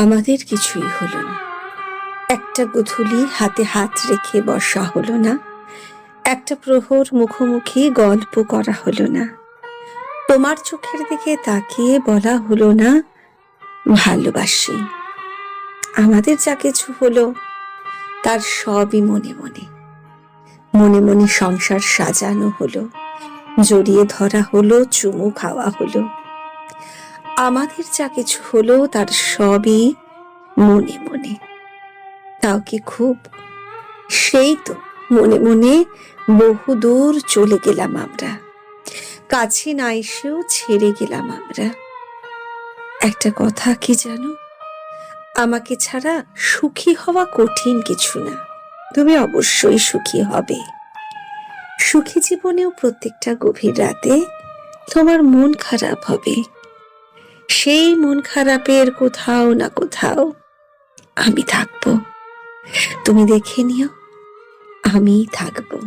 আমাদের কিছুই হলো না। একটা গোধূলি হাতে হাত রেখে বসা হলো না। একটা প্রহর মুখোমুখি গল্প করা হলো না। তোমার চোখের দিকে তাকিয়ে বলা হলো না ভালোবাসি। আমাদের যা কিছু হলো তার সবই মনে মনে। মনে মনে সংসার সাজানো হলো, জড়িয়ে ধরা হলো, চুমু খাওয়া হলো। আমাদের যা কিছু হলো তার সবই মনে মনে। তাও কি খুব? সেই তো মনে মনে বহু দূর চলে গেলাম আমরা, কাছে না এসেও ছেড়ে গেলাম আমরা। একটা কথা কি জানো, আমাকে ছাড়া সুখী হওয়া কঠিন কিছু না। তুমি অবশ্যই সুখী হবে। সুখী জীবনেও প্রত্যেকটা গভীর রাতে তোমার মন খারাপ হবে। সেই মন খারাপের কোথাও না কোথাও আমি থাকবো। তুমি দেখে নিও, আমিই থাকবো।